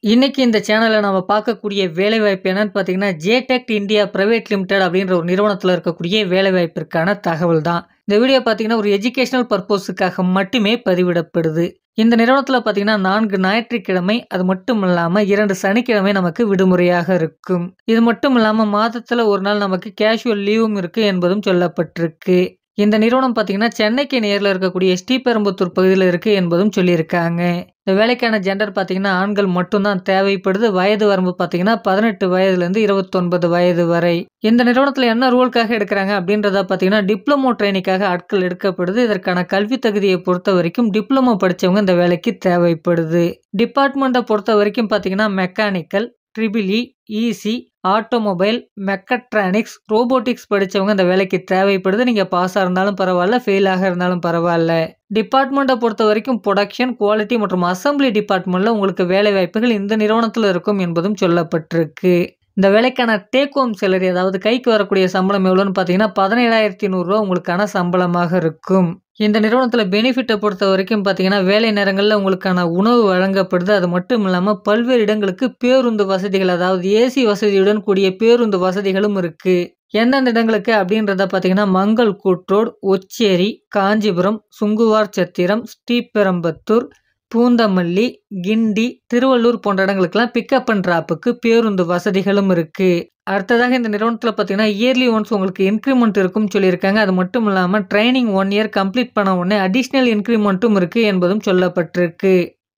இன்னைக்கு இந்த சேனல்ல நம்ம பார்க்கக்கூடிய வேலைவாய்ப்பு என்னன்னு பார்த்தீங்கன்னா, ஜேடெக் இந்தியா பிரைவேட் லிமிடெட் அப்படின்ற ஒரு நிறுவனத்தில இருக்கக்கூடிய வேலைவாய்ப்பிற்கான தகவல் தான். இந்த வீடியோ பார்த்தீங்கன்னா, ஒரு எஜுகேஷனல் பர்ப்போஸுக்காக மட்டுமே பதிவிடப்படுது. இந்த நிறுவனத்தில பார்த்தீங்கன்னா, 4 ஞாயிற்றுக்கிழமை, அது மட்டும் இல்லாம 2 சனிக்கிழமை நமக்கு விடுமுறையாக இருக்கும். இது மட்டும் இல்லாம மாதத்தில 1 நாள் நமக்கு கேஷுவல் லீவும் இருக்கு என்பதும் சொல்லப்பட்டிருக்கு. இந்த நிறுவனம் பார்த்தீங்கன்னா, சென்னைக்கு நேர்ல இருக்கக்கூடிய ஸ்ரீபெரும்புத்தூர் பகுதியில இருக்கு என்பதும் சொல்லியிருக்காங்க. இந்த வேலைக்கான ஜெண்டர் பார்த்தீங்கன்னா, ஆண்கள் மட்டும் தான் தேவைப்படுது. வயது வரம்பு பார்த்தீங்கன்னா, 18 வயதிலிருந்து 29 வயது வரை. இந்த நிறுவனத்தில என்ன ரோலுக்காக எடுக்குறாங்க அப்படின்றத பார்த்தீங்கன்னா, டிப்ளமோ ட்ரெய்னிக்காக ஆட்கள் எடுக்கப்படுது. இதற்கான கல்வி தகுதியை பொறுத்தவரைக்கும் டிப்ளமோ படிச்சவங்க இந்த வேலைக்கு தேவைப்படுது. டிபார்ட்மெண்ட்ட பொறுத்தவரைக்கும் பார்த்தீங்கன்னா, mechanical, triple E, EC, automobile, mechatronics, robotics படிச்சவங்க இந்த வேலைக்கு தேவைப்படுது. நீங்க பாஸா இருந்தாலும் பரவால்ல, ஃபெயிலாக இருந்தாலும் பரவால்ல. டிபார்ட்மெண்ட்ட பொறுத்தவரைக்கும் புரொடக்ஷன், குவாலிட்டி மற்றும் அசெம்பிளி டிபார்ட்மெண்ட்ல உங்களுக்கு வேலை வாய்ப்புகள் இந்த நிறுவனத்தில இருக்கும் என்பதும் சொல்லப்பட்டிருக்கு. இந்த வேலைக்கான டேக் ஹோம் சேலரி அதாவது கைக்கு வரக்கூடிய சம்பளம் எவ்வளோன்னு பார்த்தீங்கன்னா, ரூ. 17,100 உங்களுக்கான சம்பளமாக இருக்கும். இந்த நிறுவனத்தில பெனிஃபிட்ட பொறுத்தவரைக்கும் பார்த்தீங்கன்னா, வேலை நேரங்கள்ல உங்களுக்கான உணவு வழங்கப்படுது. அது மட்டும் இல்லாம பல்வேறு இடங்களுக்கு பேருந்து வசதிகள் அதாவது ஏசி வசதியுடன் கூடிய பேருந்து வசதிகளும் இருக்கு. எந்தெந்த இடங்களுக்கு அப்படின்றத பார்த்தீங்கன்னா, மங்கள் கூட்ரோடு, ஒச்சேரி, காஞ்சிபுரம், சுங்குவார் சத்திரம், ஸ்ரீபெரும்புத்தூர், பூந்தமல்லி, கிண்டி, திருவள்ளூர் போன்ற இடங்களுக்கெல்லாம் பிக்கப் அண்ட் டிராப்புக்கு பேருந்து வசதிகளும் இருக்கு. அடுத்ததாக இந்த நிறுவனத்தில பார்த்தீங்கன்னா, இயர்லி ஒன்ஸ் உங்களுக்கு இன்கிரிமெண்ட் இருக்கும்னு சொல்லியிருக்காங்க. அது மட்டும் இல்லாம ட்ரெய்னிங் 1 இயர் கம்ப்ளீட் பண்ண உடனே அடிஷனல் இன்கிரிமெண்ட்டும் இருக்கு என்பதும் சொல்லப்பட்டிருக்கு.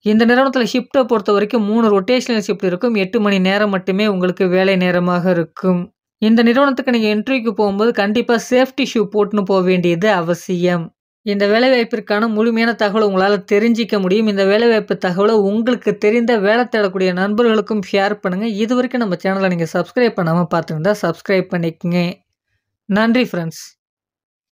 இந்த நிறுவனத்தில ஷிஃப்ட்ட பொறுத்தவரைக்கும் 3 ரொட்டேஷனல் ஷிஃப்ட் இருக்கும். 8 மணி நேரம் மட்டுமே உங்களுக்கு வேலை நேரமாக இருக்கும். இந்த நிறுவனத்துக்கு நீங்க இன்டர்வியூக்கு போகும்போது கண்டிப்பா சேஃப்டி ஷூ போட்டுன்னு போ வேண்டியது அவசியம். இந்த வேலைவாய்ப்பிற்கான முழுமையான தகவல உங்களால தெரிஞ்சிக்க முடியும். இந்த வேலைவாய்ப்பு தகவல உங்களுக்கு தெரிந்த வேலை தேடக்கூடிய நண்பர்களுக்கும் ஷேர் பண்ணுங்க. இதுவரைக்கும் நம்ம சேனல நீங்க சப்ஸ்கிரைப் பண்ணாம பார்த்திருந்தா சப்ஸ்கிரைப் பண்ணிக்கங்க. நன்றி ஃபிரெண்ட்ஸ்.